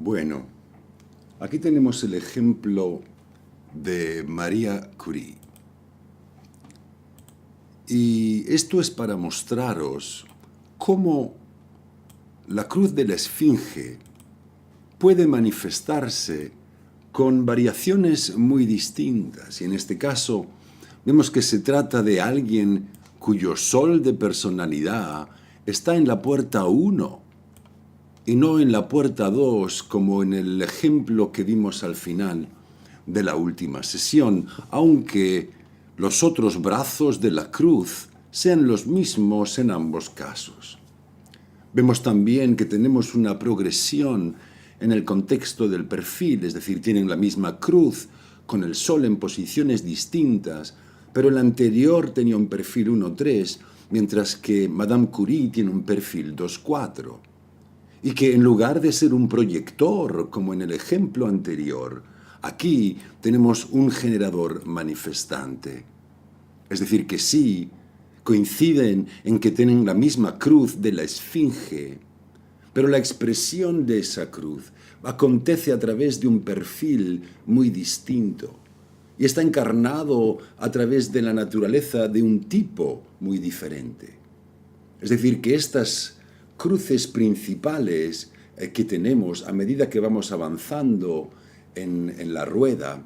Bueno, aquí tenemos el ejemplo de María Curie. Y esto es para mostraros cómo la cruz de la Esfinge puede manifestarse con variaciones muy distintas. Y en este caso vemos que se trata de alguien cuyo sol de personalidad está en la puerta 1 y no en la puerta 2, como en el ejemplo que vimos al final de la última sesión, aunque los otros brazos de la cruz sean los mismos en ambos casos. Vemos también que tenemos una progresión en el contexto del perfil, es decir, tienen la misma cruz, con el sol en posiciones distintas, pero el anterior tenía un perfil 1-3, mientras que Madame Curie tiene un perfil 2-4. Y que en lugar de ser un proyector, como en el ejemplo anterior, aquí tenemos un generador manifestante. Es decir, que sí, coinciden en que tienen la misma cruz de la Esfinge, pero la expresión de esa cruz acontece a través de un perfil muy distinto y está encarnado a través de la naturaleza de un tipo muy diferente. Es decir, que estas cruces principales que tenemos a medida que vamos avanzando en la rueda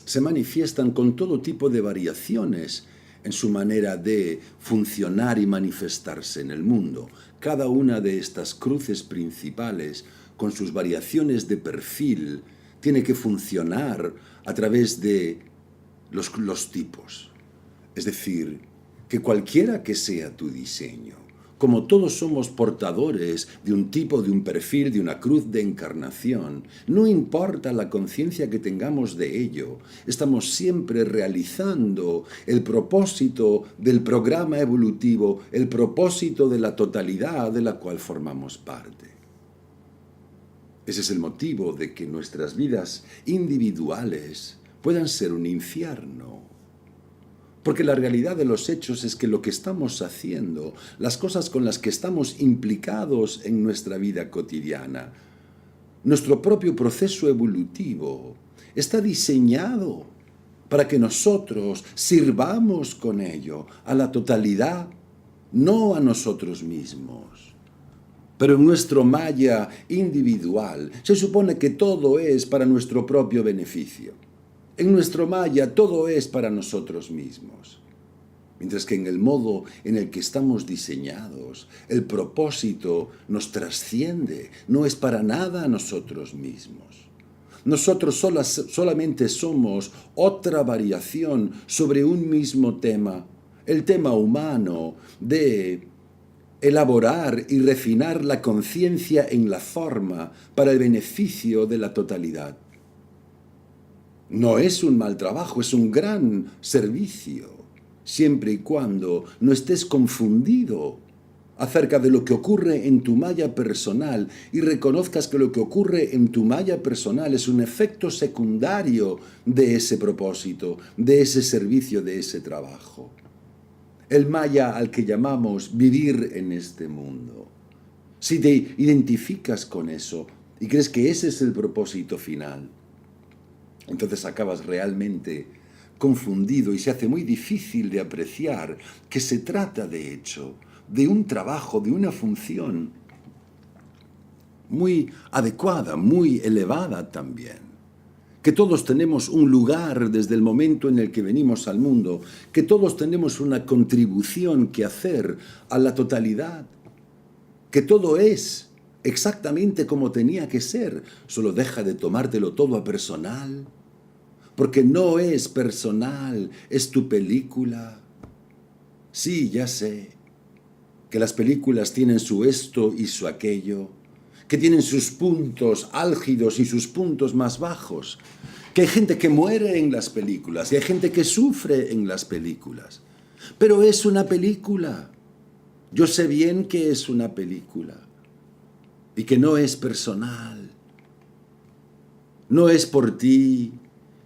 se manifiestan con todo tipo de variaciones en su manera de funcionar y manifestarse en el mundo. Cada una de estas cruces principales, con sus variaciones de perfil, tiene que funcionar a través de los tipos. Es decir, que cualquiera que sea tu diseño, como todos somos portadores de un tipo, de un perfil, de una cruz de encarnación, no importa la conciencia que tengamos de ello, estamos siempre realizando el propósito del programa evolutivo, el propósito de la totalidad de la cual formamos parte. Ese es el motivo de que nuestras vidas individuales puedan ser un infierno. Porque la realidad de los hechos es que lo que estamos haciendo, las cosas con las que estamos implicados en nuestra vida cotidiana, nuestro propio proceso evolutivo, está diseñado para que nosotros sirvamos con ello a la totalidad, no a nosotros mismos. Pero en nuestro maya individual se supone que todo es para nuestro propio beneficio. En nuestro maya todo es para nosotros mismos. Mientras que en el modo en el que estamos diseñados, el propósito nos trasciende, no es para nada a nosotros mismos. Nosotros solamente somos otra variación sobre un mismo tema, el tema humano de elaborar y refinar la conciencia en la forma para el beneficio de la totalidad. No es un mal trabajo, es un gran servicio, siempre y cuando no estés confundido acerca de lo que ocurre en tu maya personal y reconozcas que lo que ocurre en tu maya personal es un efecto secundario de ese propósito, de ese servicio, de ese trabajo. El maya al que llamamos vivir en este mundo. Si te identificas con eso y crees que ese es el propósito final, entonces acabas realmente confundido y se hace muy difícil de apreciar que se trata, de hecho, de un trabajo, de una función muy adecuada, muy elevada también. Que todos tenemos un lugar desde el momento en el que venimos al mundo, que todos tenemos una contribución que hacer a la totalidad, que todo es exactamente como tenía que ser, solo deja de tomártelo todo a personal, porque no es personal, es tu película. Sí, ya sé que las películas tienen su esto y su aquello, que tienen sus puntos álgidos y sus puntos más bajos, que hay gente que muere en las películas y hay gente que sufre en las películas, pero es una película. Yo sé bien que es una película y que no es personal, no es por ti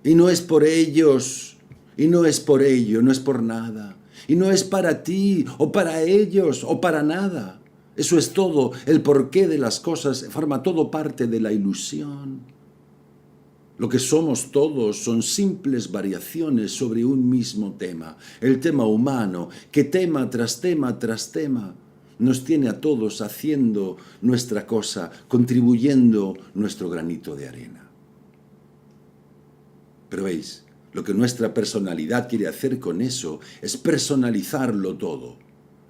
y no es por ellos y no es por ello, no es por nada y no es para ti o para ellos o para nada. Eso es todo, el porqué de las cosas forma todo parte de la ilusión. Lo que somos todos son simples variaciones sobre un mismo tema, el tema humano, que tema tras tema tras tema nos tiene a todos haciendo nuestra cosa, contribuyendo nuestro granito de arena. Pero veis, lo que nuestra personalidad quiere hacer con eso es personalizarlo todo.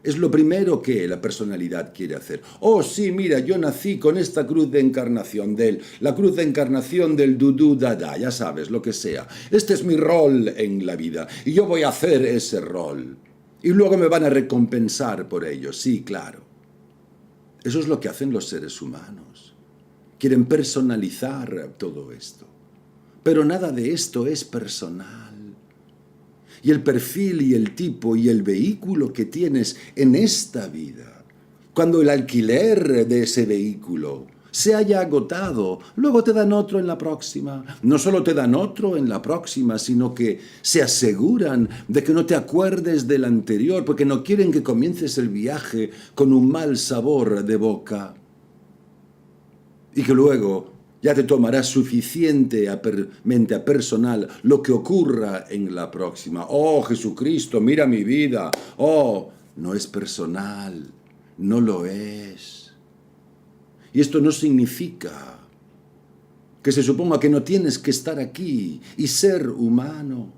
Es lo primero que la personalidad quiere hacer. Oh, sí, mira, yo nací con esta cruz de encarnación la cruz de encarnación del dudú dada, ya sabes, lo que sea. Este es mi rol en la vida y yo voy a hacer ese rol. Y luego me van a recompensar por ello, sí, claro. Eso es lo que hacen los seres humanos. Quieren personalizar todo esto. Pero nada de esto es personal. Y el perfil y el tipo y el vehículo que tienes en esta vida, cuando el alquiler de ese vehículo se haya agotado, luego te dan otro en la próxima. No solo te dan otro en la próxima, sino que se aseguran de que no te acuerdes del anterior, porque no quieren que comiences el viaje con un mal sabor de boca. Y que luego ya te tomará suficientemente personal lo que ocurra en la próxima. Oh, Jesucristo, mira mi vida. Oh, no es personal, no lo es. Y esto no significa que se suponga que no tienes que estar aquí y ser humano.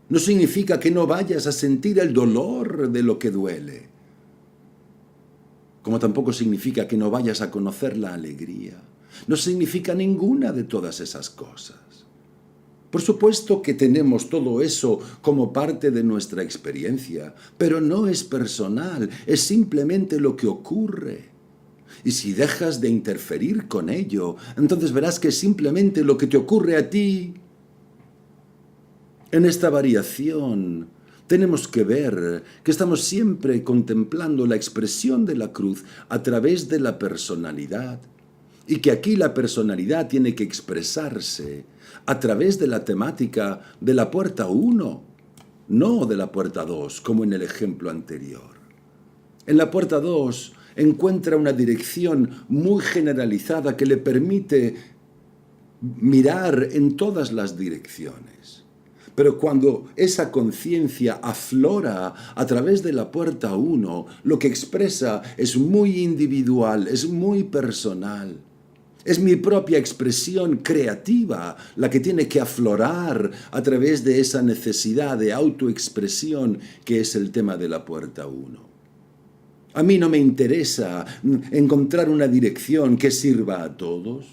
No significa que no vayas a sentir el dolor de lo que duele. Como tampoco significa que no vayas a conocer la alegría. No significa ninguna de todas esas cosas. Por supuesto que tenemos todo eso como parte de nuestra experiencia, pero no es personal, es simplemente lo que ocurre. Y si dejas de interferir con ello, entonces verás que es simplemente lo que te ocurre a ti. En esta variación tenemos que ver que estamos siempre contemplando la expresión de la cruz a través de la personalidad. Y que aquí la personalidad tiene que expresarse a través de la temática de la puerta 1, no de la puerta 2, como en el ejemplo anterior. En la puerta 2 encuentra una dirección muy generalizada que le permite mirar en todas las direcciones. Pero cuando esa conciencia aflora a través de la puerta 1, lo que expresa es muy individual, es muy personal. Es mi propia expresión creativa la que tiene que aflorar a través de esa necesidad de autoexpresión que es el tema de la puerta 1. A mí no me interesa encontrar una dirección que sirva a todos.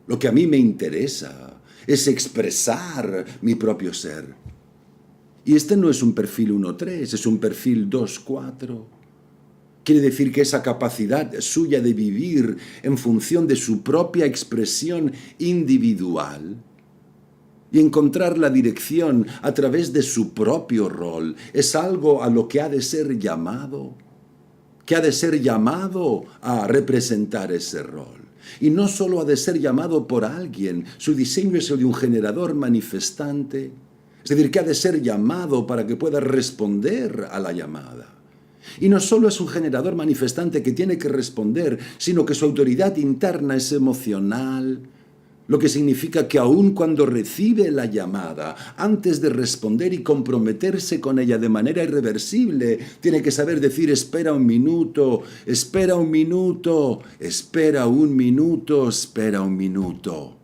Lo que a mí me interesa es expresar mi propio ser. Y este no es un perfil 1-3, es un perfil 2-4. Quiere decir que esa capacidad suya de vivir en función de su propia expresión individual y encontrar la dirección a través de su propio rol es algo a lo que ha de ser llamado, a representar ese rol. Y no solo ha de ser llamado por alguien, su diseño es el de un generador manifestante, es decir, que ha de ser llamado para que pueda responder a la llamada. Y no solo es un generador manifestante que tiene que responder, sino que su autoridad interna es emocional, lo que significa que aun cuando recibe la llamada, antes de responder y comprometerse con ella de manera irreversible, tiene que saber decir: espera un minuto, espera un minuto, espera un minuto, espera un minuto.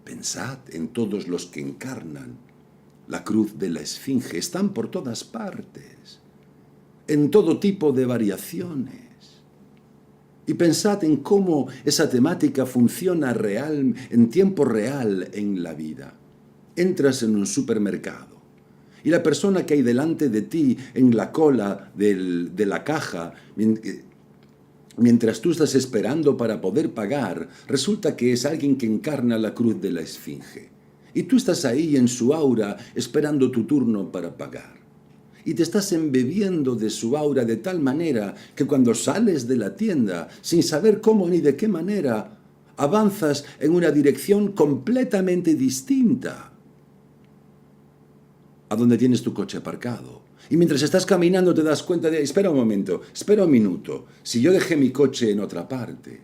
Pensad en todos los que encarnan la cruz de la Esfinge. Están por todas partes, en todo tipo de variaciones. Y pensad en cómo esa temática funciona en tiempo real en la vida. Entras en un supermercado y la persona que hay delante de ti en la cola de la caja, mientras tú estás esperando para poder pagar, resulta que es alguien que encarna la cruz de la Esfinge. Y tú estás ahí en su aura esperando tu turno para pagar. Y te estás embebiendo de su aura de tal manera que cuando sales de la tienda, sin saber cómo ni de qué manera, avanzas en una dirección completamente distinta a donde tienes tu coche aparcado. Y mientras estás caminando te das cuenta de, espera un momento, espera un minuto, si yo dejé mi coche en otra parte.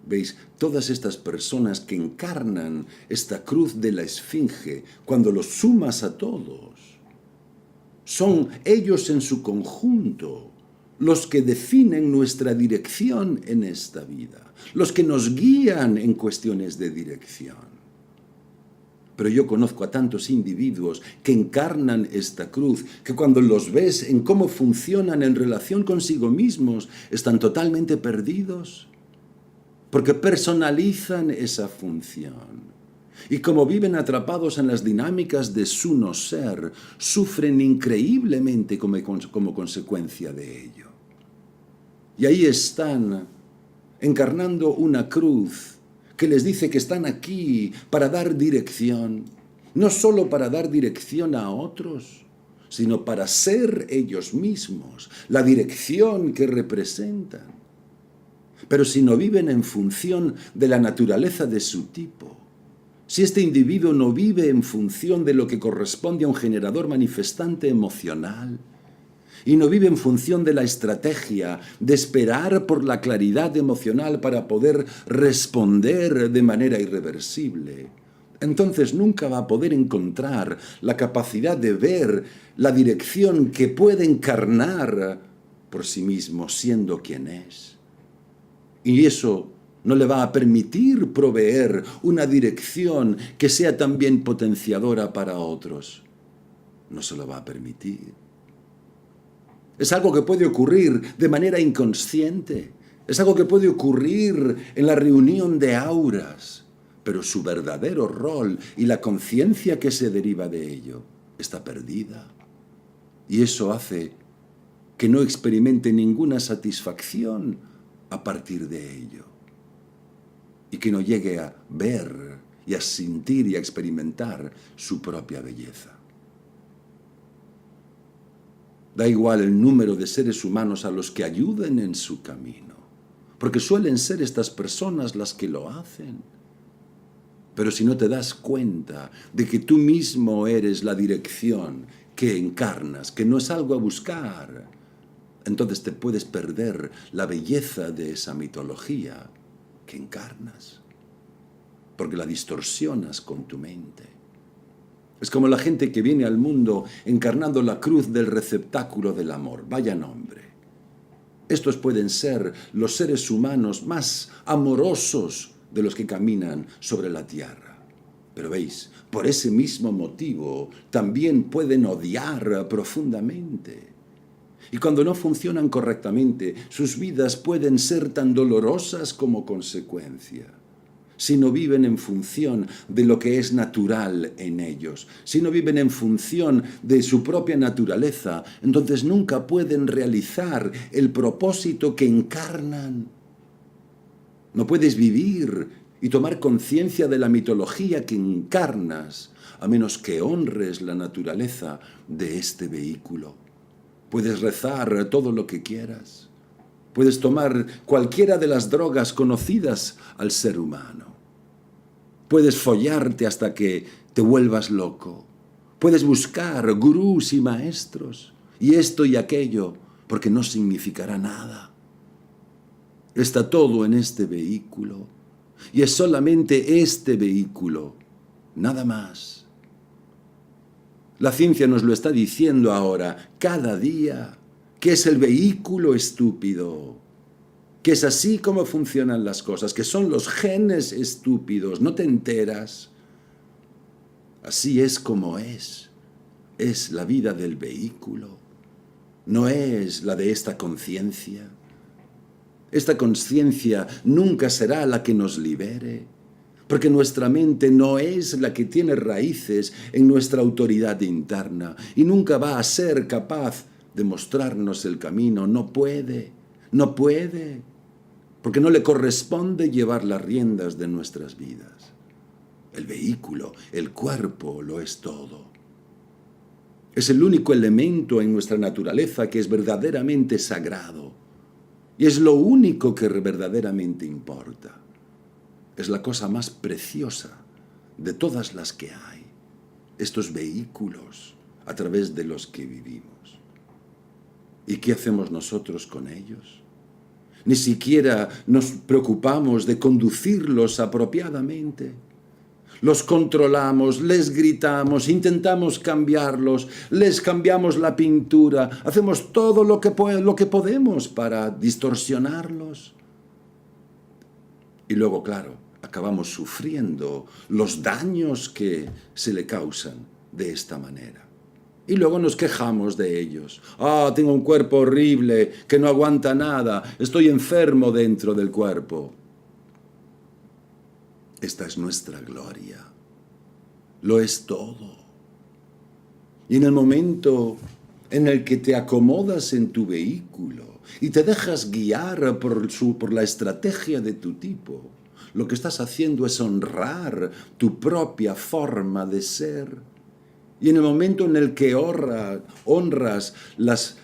¿Veis? Todas estas personas que encarnan esta cruz de la Esfinge, cuando los sumas a todos, son ellos en su conjunto los que definen nuestra dirección en esta vida, los que nos guían en cuestiones de dirección. Pero yo conozco a tantos individuos que encarnan esta cruz, que cuando los ves en cómo funcionan en relación consigo mismos, están totalmente perdidos, porque personalizan esa función. Y como viven atrapados en las dinámicas de su no ser, sufren increíblemente como consecuencia de ello. Y ahí están, encarnando una cruz que les dice que están aquí para dar dirección, no solo para dar dirección a otros, sino para ser ellos mismos, la dirección que representan. Pero si no viven en función de la naturaleza de su tipo, si este individuo no vive en función de lo que corresponde a un generador manifestante emocional, y no vive en función de la estrategia de esperar por la claridad emocional para poder responder de manera irreversible, entonces nunca va a poder encontrar la capacidad de ver la dirección que puede encarnar por sí mismo siendo quien es. Y eso no le va a permitir proveer una dirección que sea también potenciadora para otros. No se lo va a permitir. Es algo que puede ocurrir de manera inconsciente. Es algo que puede ocurrir en la reunión de auras. Pero su verdadero rol y la conciencia que se deriva de ello está perdida. Y eso hace que no experimente ninguna satisfacción a partir de ello. Y que no llegue a ver y a sentir y a experimentar su propia belleza. Da igual el número de seres humanos a los que ayuden en su camino, porque suelen ser estas personas las que lo hacen. Pero si no te das cuenta de que tú mismo eres la dirección que encarnas, que no es algo a buscar, entonces te puedes perder la belleza de esa mitología que encarnas, porque la distorsionas con tu mente. Es como la gente que viene al mundo encarnando la cruz del receptáculo del amor. Vaya nombre. Estos pueden ser los seres humanos más amorosos de los que caminan sobre la tierra. Pero veis, por ese mismo motivo también pueden odiar profundamente. Y cuando no funcionan correctamente, sus vidas pueden ser tan dolorosas como consecuencia. Si no viven en función de lo que es natural en ellos, si no viven en función de su propia naturaleza, entonces nunca pueden realizar el propósito que encarnan. No puedes vivir y tomar conciencia de la mitología que encarnas, a menos que honres la naturaleza de este vehículo. Puedes rezar todo lo que quieras. Puedes tomar cualquiera de las drogas conocidas al ser humano. Puedes follarte hasta que te vuelvas loco. Puedes buscar gurús y maestros, y esto y aquello, porque no significará nada. Está todo en este vehículo, y es solamente este vehículo, nada más. La ciencia nos lo está diciendo ahora, cada día, que es el vehículo estúpido, que es así como funcionan las cosas, que son los genes estúpidos, no te enteras. Así es como es la vida del vehículo, no es la de esta conciencia. Esta conciencia nunca será la que nos libere, porque nuestra mente no es la que tiene raíces en nuestra autoridad interna y nunca va a ser capaz de mostrarnos el camino. No puede, porque no le corresponde llevar las riendas de nuestras vidas. El vehículo, el cuerpo, lo es todo. Es el único elemento en nuestra naturaleza que es verdaderamente sagrado. Y es lo único que verdaderamente importa. Es la cosa más preciosa de todas las que hay. Estos vehículos a través de los que vivimos. ¿Y qué hacemos nosotros con ellos? Ni siquiera nos preocupamos de conducirlos apropiadamente. Los controlamos, les gritamos, intentamos cambiarlos, les cambiamos la pintura, hacemos todo lo que podemos para distorsionarlos. Y luego, claro, acabamos sufriendo los daños que se le causan de esta manera. Y luego nos quejamos de ellos. Tengo un cuerpo horrible, que no aguanta nada, estoy enfermo dentro del cuerpo. Esta es nuestra gloria. Lo es todo. Y en el momento en el que te acomodas en tu vehículo y te dejas guiar por la estrategia de tu tipo, lo que estás haciendo es honrar tu propia forma de ser. Y en el momento en el que honras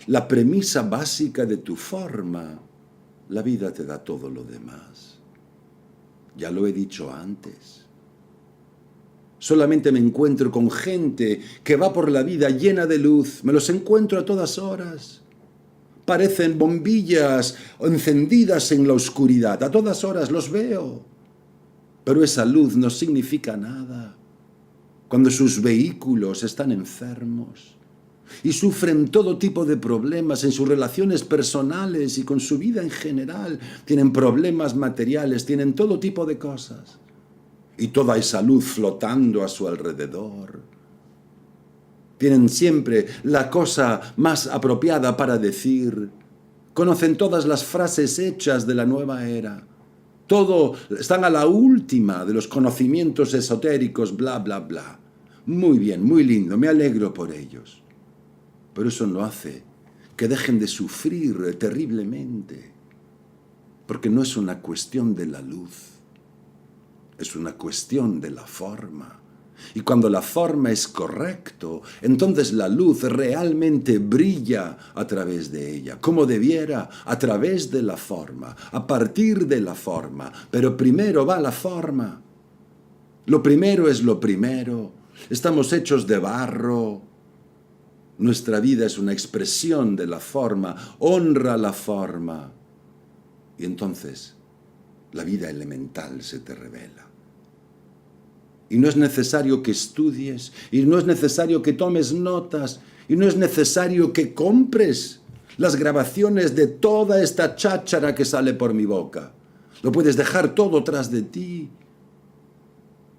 la premisa básica de tu forma, la vida te da todo lo demás. Ya lo he dicho antes. Solamente me encuentro con gente que va por la vida llena de luz. Me los encuentro a todas horas. Parecen bombillas encendidas en la oscuridad. A todas horas los veo. Pero esa luz no significa nada cuando sus vehículos están enfermos y sufren todo tipo de problemas en sus relaciones personales y con su vida en general. Tienen problemas materiales, tienen todo tipo de cosas. Y toda esa luz flotando a su alrededor. Tienen siempre la cosa más apropiada para decir. Conocen todas las frases hechas de la nueva era. Están a la última de los conocimientos esotéricos, bla, bla, bla. Muy bien, muy lindo, me alegro por ellos. Pero eso no hace que dejen de sufrir terriblemente. Porque no es una cuestión de la luz. Es una cuestión de la forma. Y cuando la forma es correcta, entonces la luz realmente brilla a través de ella, como debiera, a través de la forma, a partir de la forma. Pero primero va la forma. Lo primero es lo primero. Estamos hechos de barro. Nuestra vida es una expresión de la forma. Honra la forma. Y entonces la vida elemental se te revela. Y no es necesario que estudies, y no es necesario que tomes notas, y no es necesario que compres las grabaciones de toda esta cháchara que sale por mi boca. Lo puedes dejar todo tras de ti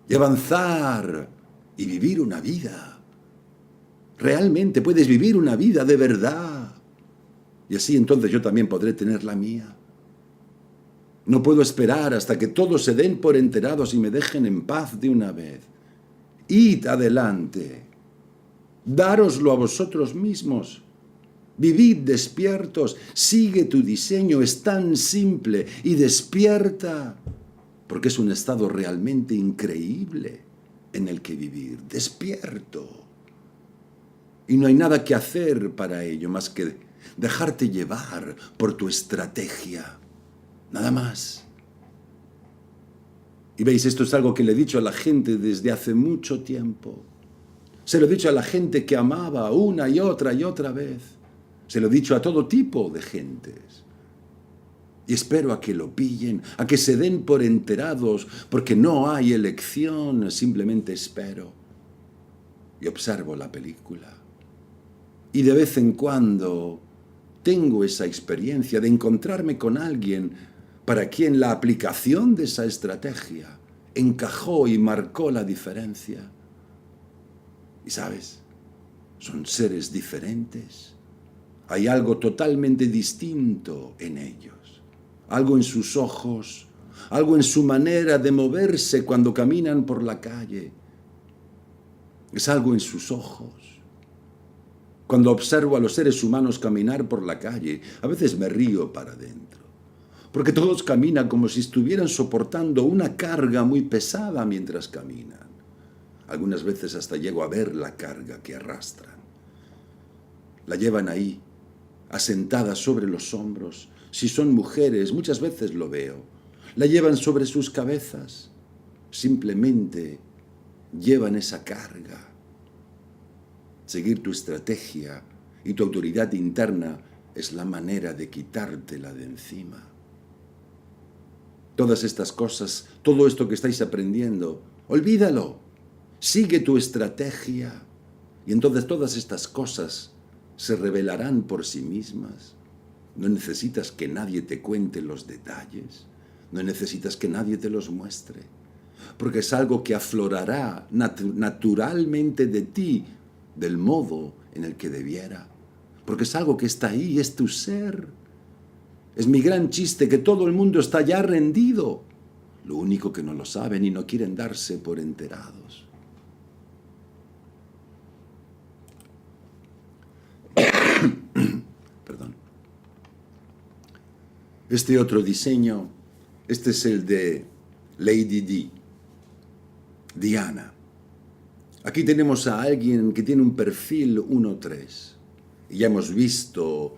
y avanzar y vivir una vida. Realmente puedes vivir una vida de verdad. Y así entonces yo también podré tener la mía. No puedo esperar hasta que todos se den por enterados y me dejen en paz de una vez. Id adelante. Dároslo a vosotros mismos. Vivid despiertos. Sigue tu diseño. Es tan simple. Y despierta. Porque es un estado realmente increíble en el que vivir. Despierto. Y no hay nada que hacer para ello más que dejarte llevar por tu estrategia. Nada más. Y veis, esto es algo que le he dicho a la gente desde hace mucho tiempo. Se lo he dicho a la gente que amaba una y otra vez. Se lo he dicho a todo tipo de gentes. Y espero a que lo pillen, a que se den por enterados, porque no hay elección, simplemente espero. Y observo la película. Y de vez en cuando tengo esa experiencia de encontrarme con alguien para quien la aplicación de esa estrategia encajó y marcó la diferencia. Y sabes, son seres diferentes. Hay algo totalmente distinto en ellos. Algo en sus ojos, algo en su manera de moverse cuando caminan por la calle. Es algo en sus ojos. Cuando observo a los seres humanos caminar por la calle, a veces me río para adentro. Porque todos caminan como si estuvieran soportando una carga muy pesada mientras caminan. Algunas veces hasta llego a ver la carga que arrastran. La llevan ahí, asentada sobre los hombros. Si son mujeres, muchas veces lo veo. La llevan sobre sus cabezas. Simplemente llevan esa carga. seguir tu estrategia y tu autoridad interna es la manera de quitártela de encima. Todas estas cosas, todo esto que estáis aprendiendo, olvídalo. Sigue tu estrategia y entonces todas estas cosas se revelarán por sí mismas. No necesitas que nadie te cuente los detalles, no necesitas que nadie te los muestre, porque es algo que aflorará naturalmente de ti del modo en el que debiera, porque es algo que está ahí, es tu ser. Es mi gran chiste que todo el mundo está ya rendido, lo único que no lo saben y no quieren darse por enterados. Perdón. Este otro diseño, este es el de Lady Di, Diana. Aquí tenemos a alguien que tiene un perfil 1-3. Y ya hemos visto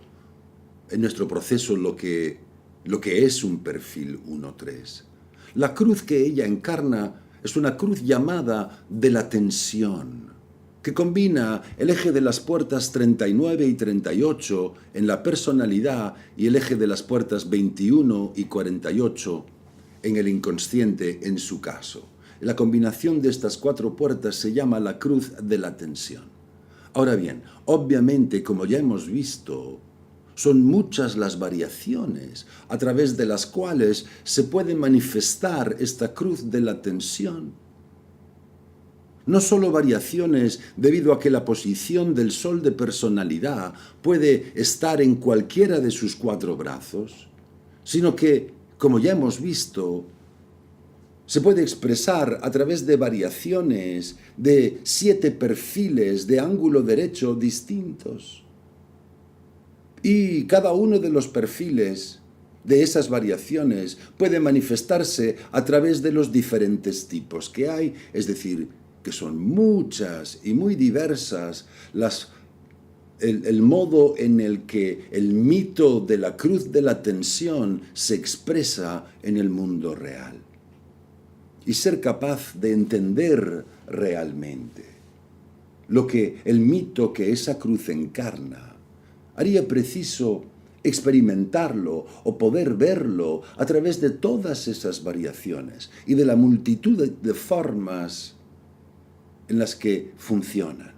en nuestro proceso lo que es un perfil 1-3. La cruz que ella encarna es una cruz llamada de la tensión, que combina el eje de las puertas 39 y 38 en la personalidad y el eje de las puertas 21 y 48 en el inconsciente en su caso. La combinación de estas 4 puertas se llama la cruz de la tensión. Ahora bien, obviamente, como ya hemos visto, son muchas las variaciones a través de las cuales se puede manifestar esta cruz de la tensión. No solo variaciones debido a que la posición del sol de personalidad puede estar en cualquiera de sus 4 brazos, sino que, como ya hemos visto, se puede expresar a través de variaciones de 7 perfiles de ángulo derecho distintos. Y cada uno de los perfiles de esas variaciones puede manifestarse a través de los diferentes tipos que hay, es decir, que son muchas y muy diversas el modo en el que el mito de la cruz de la tensión se expresa en el mundo real. Y ser capaz de entender realmente lo que el mito que esa cruz encarna, haría preciso experimentarlo o poder verlo a través de todas esas variaciones y de la multitud de formas en las que funcionan.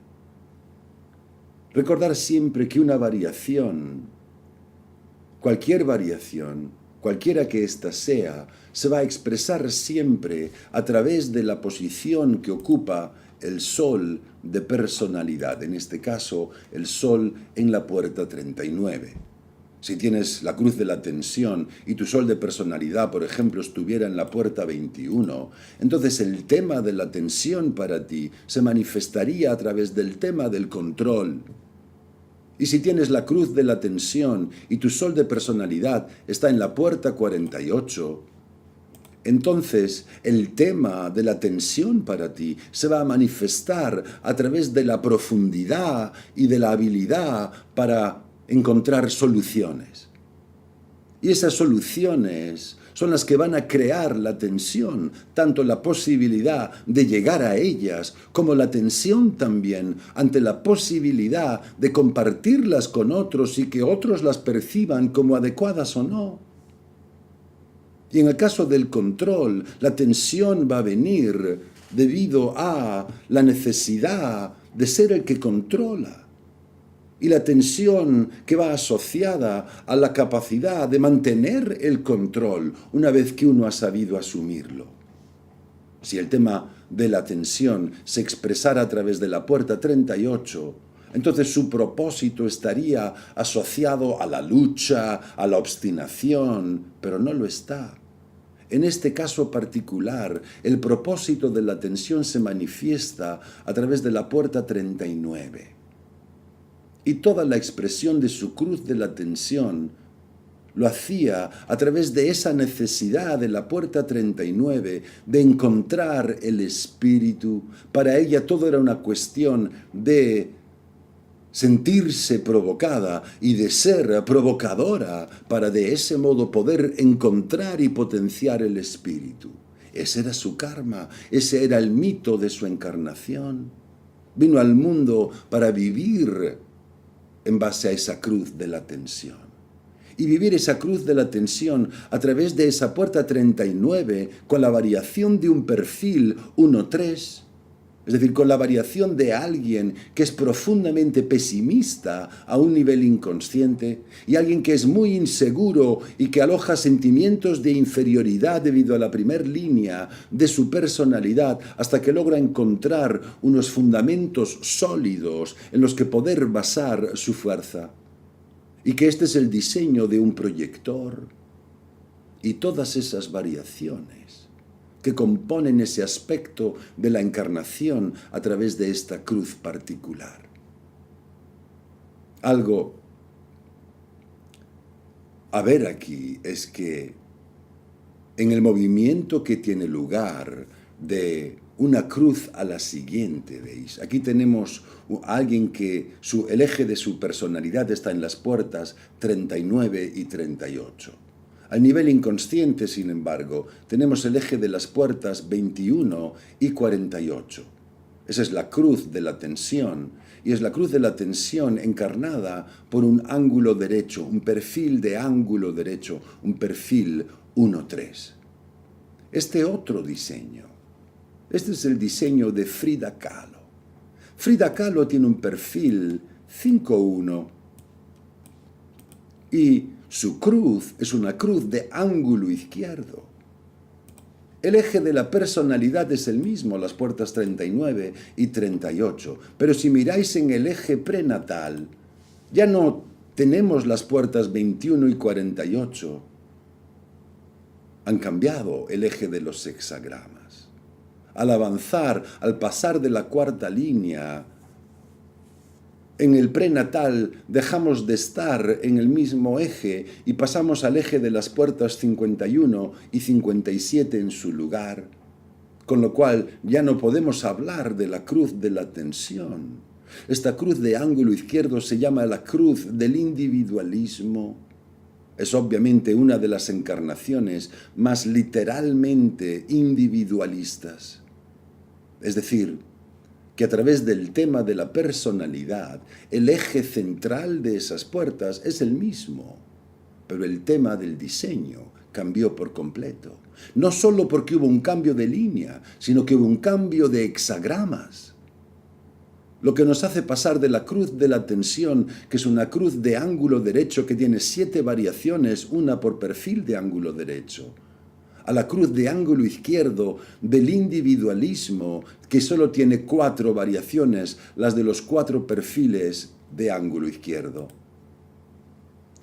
Recordar siempre que una variación, cualquiera que ésta sea, se va a expresar siempre a través de la posición que ocupa el sol de personalidad, en este caso el sol en la puerta 39. Si tienes la cruz de la tensión y tu sol de personalidad, por ejemplo, estuviera en la puerta 21, entonces el tema de la tensión para ti se manifestaría a través del tema del control. Y si tienes la cruz de la tensión y tu sol de personalidad está en la puerta 48, entonces el tema de la tensión para ti se va a manifestar a través de la profundidad y de la habilidad para encontrar soluciones. Y esas soluciones son las que van a crear la tensión, tanto la posibilidad de llegar a ellas, como la tensión también ante la posibilidad de compartirlas con otros y que otros las perciban como adecuadas o no. Y en el caso del control, la tensión va a venir debido a la necesidad de ser el que controla. Y la tensión que va asociada a la capacidad de mantener el control una vez que uno ha sabido asumirlo. Si el tema de la tensión se expresara a través de la puerta 38, entonces su propósito estaría asociado a la lucha, a la obstinación, pero no lo está. En este caso particular, el propósito de la tensión se manifiesta a través de la puerta 39. Y toda la expresión de su cruz de la tensión lo hacía a través de esa necesidad de la puerta 39 de encontrar el espíritu. Para ella todo era una cuestión de sentirse provocada y de ser provocadora para de ese modo poder encontrar y potenciar el espíritu. Ese era su karma, ese era el mito de su encarnación. Vino al mundo para vivir en base a esa cruz de la tensión. Y vivir esa cruz de la tensión a través de esa puerta 39 con la variación de un perfil 1-3, es decir, con la variación de alguien que es profundamente pesimista a un nivel inconsciente y alguien que es muy inseguro y que aloja sentimientos de inferioridad debido a la primer línea de su personalidad hasta que logra encontrar unos fundamentos sólidos en los que poder basar su fuerza. Y que este es el diseño de un proyector y todas esas variaciones que componen ese aspecto de la encarnación a través de esta cruz particular. Algo a ver aquí es que en el movimiento que tiene lugar de una cruz a la siguiente, ¿veis? Aquí tenemos a alguien que el eje de su personalidad está en las puertas 39 y 38. Al nivel inconsciente, sin embargo, tenemos el eje de las puertas 21 y 48. Esa es la cruz de la tensión, y es la cruz de la tensión encarnada por un ángulo derecho, un perfil de ángulo derecho, un perfil 1-3. Este otro diseño, este es el diseño de Frida Kahlo. Frida Kahlo tiene un perfil 5-1 y su cruz es una cruz de ángulo izquierdo. El eje de la personalidad es el mismo, las puertas 39 y 38, pero si miráis en el eje prenatal, ya no tenemos las puertas 21 y 48. Han cambiado el eje de los hexagramas. Al avanzar, al pasar de la cuarta línea, en el prenatal dejamos de estar en el mismo eje y pasamos al eje de las puertas 51 y 57 en su lugar, con lo cual ya no podemos hablar de la cruz de la tensión. Esta cruz de ángulo izquierdo se llama la cruz del individualismo. Es obviamente una de las encarnaciones más literalmente individualistas. Es decir, que a través del tema de la personalidad, el eje central de esas puertas es el mismo, pero el tema del diseño cambió por completo. No solo porque hubo un cambio de línea, sino que hubo un cambio de hexagramas. Lo que nos hace pasar de la cruz de la tensión, que es una cruz de ángulo derecho que tiene 7 variaciones, una por perfil de ángulo derecho, a la cruz de ángulo izquierdo del individualismo, que solo tiene 4 variaciones, las de los 4 perfiles de ángulo izquierdo.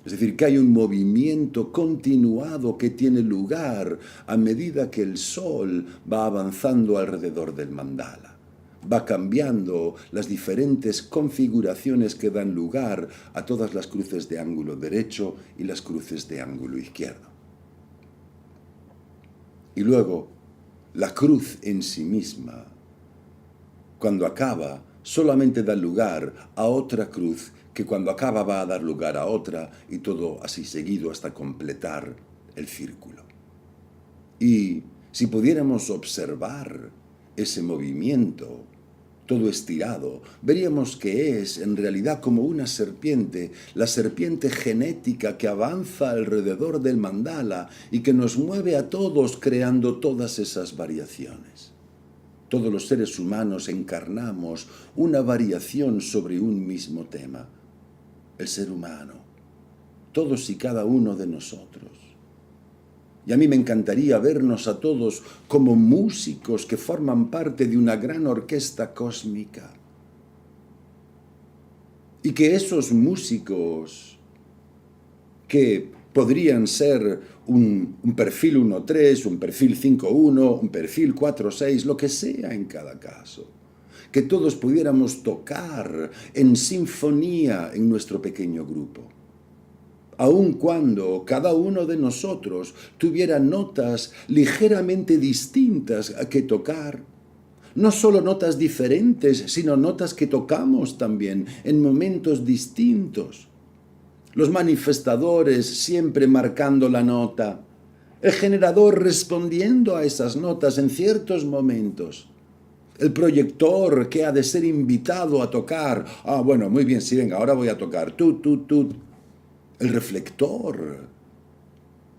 Es decir, que hay un movimiento continuado que tiene lugar a medida que el Sol va avanzando alrededor del mandala. Va cambiando las diferentes configuraciones que dan lugar a todas las cruces de ángulo derecho y las cruces de ángulo izquierdo. Y luego, la cruz en sí misma, cuando acaba, solamente da lugar a otra cruz que cuando acaba va a dar lugar a otra y todo así seguido hasta completar el círculo. Y si pudiéramos observar ese movimiento todo estirado, veríamos que es en realidad como una serpiente, la serpiente genética que avanza alrededor del mandala y que nos mueve a todos creando todas esas variaciones. Todos los seres humanos encarnamos una variación sobre un mismo tema. El ser humano, todos y cada uno de nosotros. Y a mí me encantaría vernos a todos como músicos que forman parte de una gran orquesta cósmica. Y que esos músicos, que podrían ser un perfil 1-3, un perfil 5-1, un perfil 4-6, lo que sea en cada caso, que todos pudiéramos tocar en sinfonía en nuestro pequeño grupo. Aun cuando cada uno de nosotros tuviera notas ligeramente distintas que tocar. No solo notas diferentes, sino notas que tocamos también en momentos distintos. Los manifestadores siempre marcando la nota. El generador respondiendo a esas notas en ciertos momentos. El proyector que ha de ser invitado a tocar. Ah, bueno, muy bien, sí, venga, ahora voy a tocar. Tú. El reflector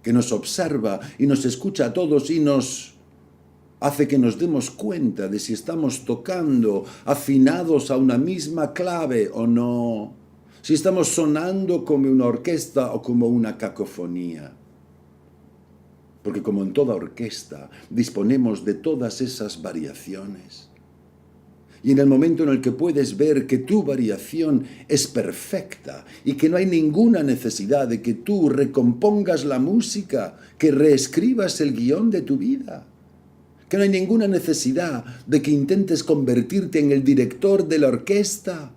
que nos observa y nos escucha a todos y nos hace que nos demos cuenta de si estamos tocando afinados a una misma clave o no. Si estamos sonando como una orquesta o como una cacofonía. Porque como en toda orquesta, disponemos de todas esas variaciones. Y en el momento en el que puedes ver que tu variación es perfecta y que no hay ninguna necesidad de que tú recompongas la música, que reescribas el guión de tu vida, que no hay ninguna necesidad de que intentes convertirte en el director de la orquesta,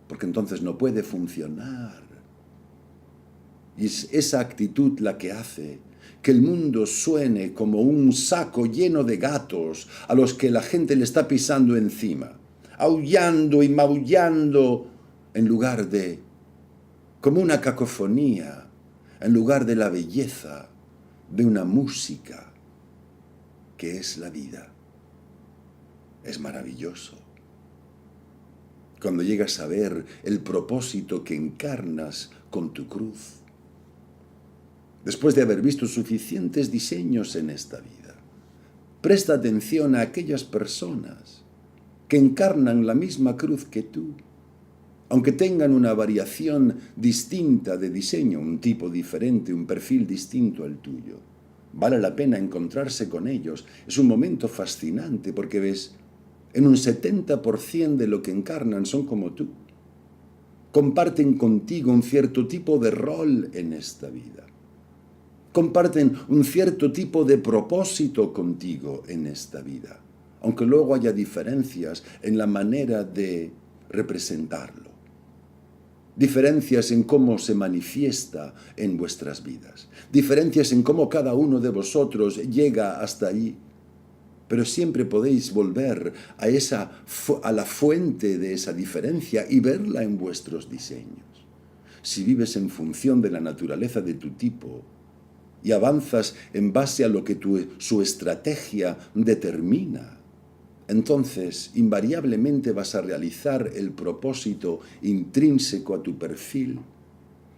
porque entonces no puede funcionar. Y es esa actitud la que hace que el mundo suene como un saco lleno de gatos a los que la gente le está pisando encima, aullando y maullando en lugar de, como una cacofonía, en lugar de la belleza de una música que es la vida. Es maravilloso. Cuando llegas a ver el propósito que encarnas con tu cruz, después de haber visto suficientes diseños en esta vida, presta atención a aquellas personas que encarnan la misma cruz que tú, aunque tengan una variación distinta de diseño, un tipo diferente, un perfil distinto al tuyo. Vale la pena encontrarse con ellos. Es un momento fascinante porque ves, en un 70% de lo que encarnan son como tú. Comparten contigo un cierto tipo de rol en esta vida. Comparten un cierto tipo de propósito contigo en esta vida, aunque luego haya diferencias en la manera de representarlo, diferencias en cómo se manifiesta en vuestras vidas, diferencias en cómo cada uno de vosotros llega hasta allí, pero siempre podéis volver a la fuente de esa diferencia y verla en vuestros diseños. Si vives en función de la naturaleza de tu tipo, y avanzas en base a lo que su estrategia determina, entonces invariablemente vas a realizar el propósito intrínseco a tu perfil.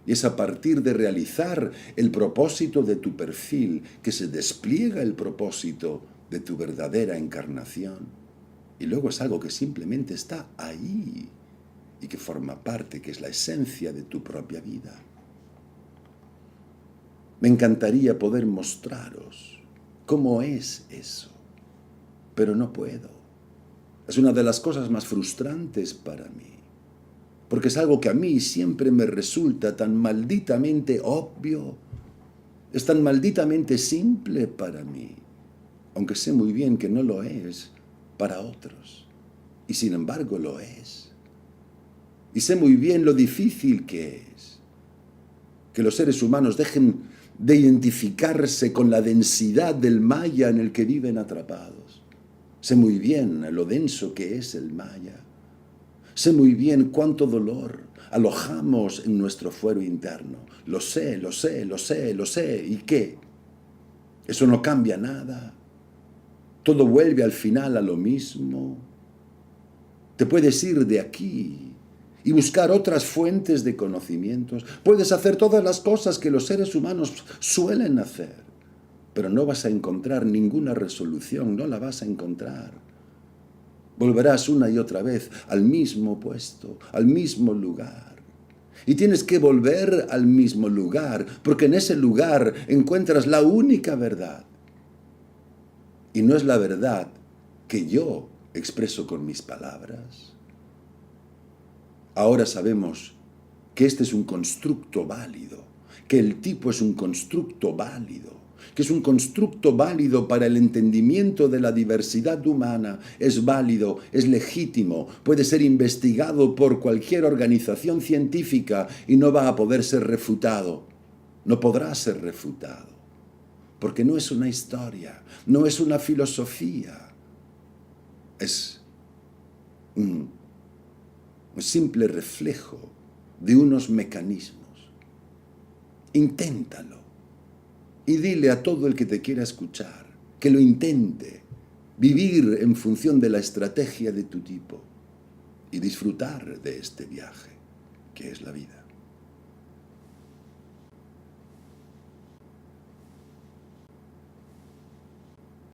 Y es a partir de realizar el propósito de tu perfil que se despliega el propósito de tu verdadera encarnación. Y luego es algo que simplemente está ahí y que forma parte, que es la esencia de tu propia vida. Me encantaría poder mostraros cómo es eso, pero no puedo. Es una de las cosas más frustrantes para mí, porque es algo que a mí siempre me resulta tan malditamente obvio, es tan malditamente simple para mí, aunque sé muy bien que no lo es para otros, y sin embargo lo es. Y sé muy bien lo difícil que es que los seres humanos dejen de identificarse con la densidad del maya en el que viven atrapados. Sé muy bien lo denso que es el maya. Sé muy bien cuánto dolor alojamos en nuestro fuero interno. Lo sé. ¿Y qué? Eso no cambia nada. Todo vuelve al final a lo mismo. Te puedes ir de aquí y buscar otras fuentes de conocimientos. Puedes hacer todas las cosas que los seres humanos suelen hacer, pero no vas a encontrar ninguna resolución, no la vas a encontrar. Volverás una y otra vez al mismo puesto, al mismo lugar. Y tienes que volver al mismo lugar, porque en ese lugar encuentras la única verdad. Y no es la verdad que yo expreso con mis palabras. Ahora sabemos que este es un constructo válido, que el tipo es un constructo válido, que es un constructo válido para el entendimiento de la diversidad humana, es válido, es legítimo, puede ser investigado por cualquier organización científica y no va a poder ser refutado, no podrá ser refutado, porque no es una historia, no es una filosofía, es un simple reflejo de unos mecanismos. Inténtalo y dile a todo el que te quiera escuchar que lo intente. vivir en función de la estrategia de tu tipo y disfrutar de este viaje, que es la vida.